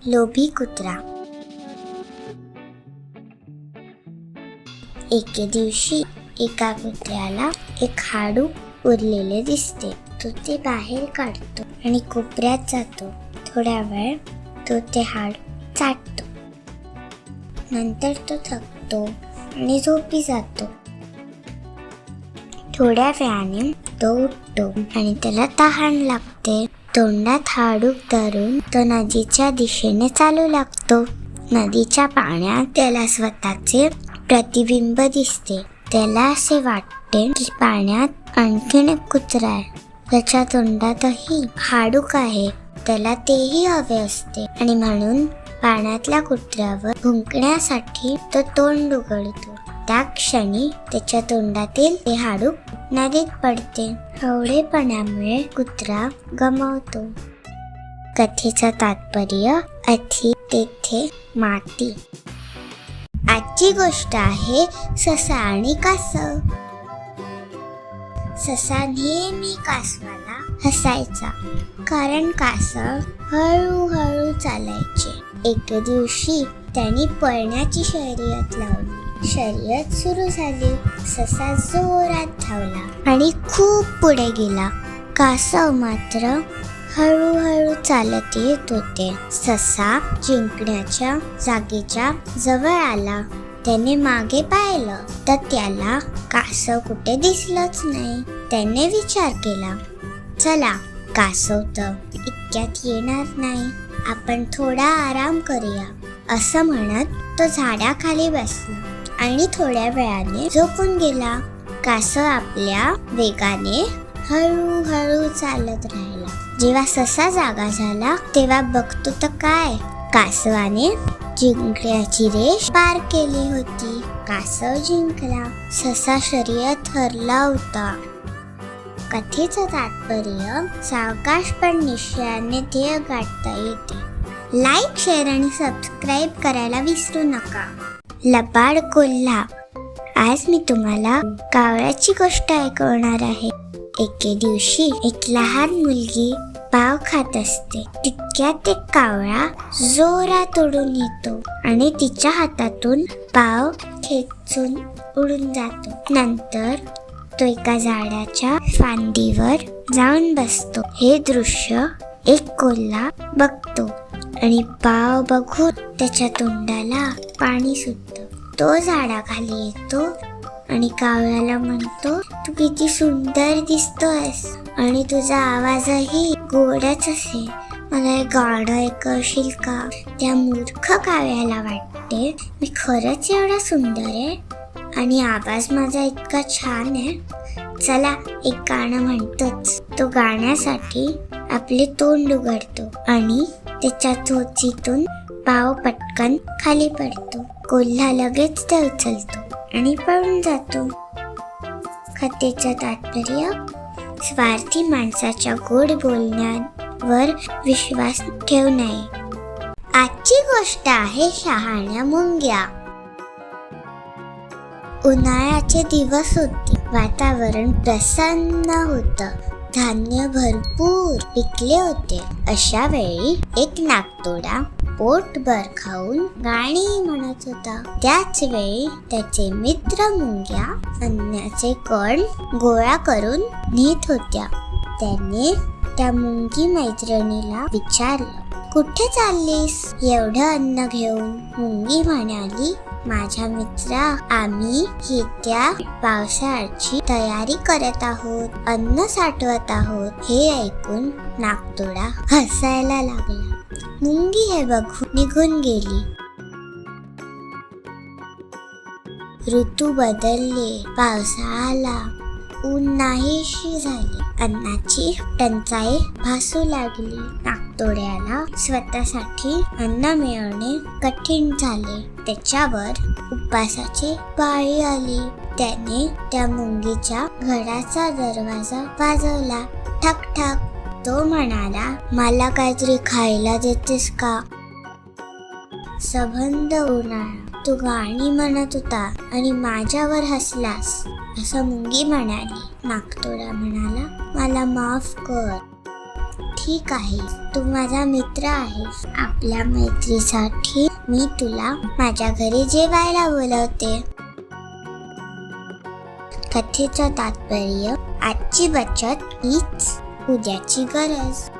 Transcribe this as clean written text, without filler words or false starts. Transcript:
लोभी कुत्रा. एके दिवशी एका कुत्र्याला एक हाडूक उरलेले दिसते. तो ते बाहेर काढतो आणि कोपऱ्यात जातो. थोड्या वेळ तो ते हाडूक चाटतो. नंतर तो थकतो आणि झोपी जातो. थोड्या वेळाने तो उठतो आणि त्याला तहान लागते. तोंडात हाडूक धरून तो नदीच्या दिशेने चालू लागतो. नदीच्या पाण्यात त्याला स्वतःचे प्रतिबिंब दिसते. त्याला असे वाटते की पाण्यात आणखीन एक कुत्रा आहे. त्याच्या तोंडातही हाडूक आहे. त्याला तेही हवे असते आणि म्हणून पाण्यातल्या कुत्र्यावर भुंकण्यासाठी तो तोंड उघडतो. त्या क्षणी त्याच्या तोंडातील ते हाडूक नदीत पडते. हवळेपणामुळे कुत्रा गमावतो. कथेचं तात्पर्य अति तेथे माती. आजची गोष्ट आहे ससा आणि कासव. ससा नेहमी कासवाला हसायचा, कारण कासव हळूहळू चालायचे. एक दिवशी त्यांनी पळण्याची शर्यत लावली. शर्यत सुरू झाली. ससा जोरात धावला आणि खूप पुढे गेला. कासव मात्र हळूहळू चालत येत होते. ससा जिंकण्याच्या जागेच्या जवळ आला. त्याने मागे पाहिलं तर त्याला कासव कुठे दिसलंच नाही. त्याने विचार केला, चला, कासव तर इतक्यात येणार नाही, आपण थोडा आराम करूया. असं म्हणत तो झाडाखाली बसला आणि थोड्या वेळाने झोपून गेला. कासव आपल्या वेगाने हळूहळू चालत राहिला. जेव्हा ससा जागा झाला तेव्हा बघतो तर काय, कासवाने जिंकण्याची रेष पार केली होती. कासव जिंकला. ससा शर्यत हरला होता. कथेचं तात्पर्य सावकाश पण निश्चयाने ध्येय गाठता येते. लाईक, शेअर आणि सबस्क्राईब करायला विसरू नका. लबाड कोल्हा. आज मी तुम्हाला कावळ्याची गोष्ट ऐकवणार आहे. एके दिवशी एक लहान मुलगी पाव खात असते. तितक्यात एक कावळा जोरात उडून येतो आणि तिच्या हातातून पाव खेचून उडून जातो. नंतर तो एका झाडाच्या फांदीवर जाऊन बसतो. हे दृश्य एक कोल्हा बघतो आणि पाव बघून त्याच्या तोंडाला पाणी सुटतं. तो झाडाखाली येतो आणि कावळ्याला म्हणतो, तू किती सुंदर दिसतोयस आणि तुझा आवाजही गोडच असेल, मला एक गाणं ऐकवशील का? त्या मूर्ख कावळ्याला वाटते, मी खरंच एवढा सुंदर आहे आणि आवाज माझा इतका छान आहे, चला एक गाणं म्हणतोच. तो गाण्यासाठी आपले तोंड उघडतो आणि त्याच्या चोचीतून पाव पटकन खाली पडतो. कोल्हा लगेच ते उचलतो आणि पळून जातो. कथेचं तात्पर्य, स्वार्थी माणसाच्या गोड बोलण्यावर विश्वास ठेवू नये. आजची गोष्ट आहे शहाण्या मुंग्या. उन्हाळ्याचे दिवस होते. वातावरण प्रसन्न होतं. धान्य भरपूर पिकले होते. अशा वेळी एक नाकतोडा पोटभर खाऊन गाणी म्हणत होता. त्याच वेळी त्याचे मित्र मुंग्या अन्नाचे कण गोळा करून नेत होत्या. त्याने त्या मुंगी मैत्रिणीला विचारलं, कुठे चाललीस एवढं अन्न घेऊन? मुंगी म्हणाली, माझ्या मित्रा, आम्ही येत्या पावसाळ्याची तयारी करत आहोत, अन्न साठवत आहोत. हे ऐकून नाकतोडा हसायला लागला. मुंगी हे बघून निघून गेली. ऋतू बदलले, पावसाळा आला, ऊन नाहीशी झाली, अन्नाची टंचाई भासू लागली. नाकतोड्याला स्वतःसाठी अन्न मिळवणे कठीण झाले. त्याच्यावर उपासाची पाळी आली. त्याने त्या मुंगीच्या घराचा दरवाजा वाजवला. ठक ठक. तो म्हणाला, मला काहीतरी खायला देतेस का? सबंध उन्हाळा, तू गाणी म्हणत होता आणि माझ्यावर हसलास, असं मुंगी म्हणाली. नाकतोडा म्हणाला, मला माफ कर. ठीक आहे, तू माझा मित्र आहेस. आपल्या मैत्रीसाठी मी तुला माझ्या घरी जेवायला बोलवते. कथेचं तात्पर्य, आजची बचत हीच उद्याची गरज.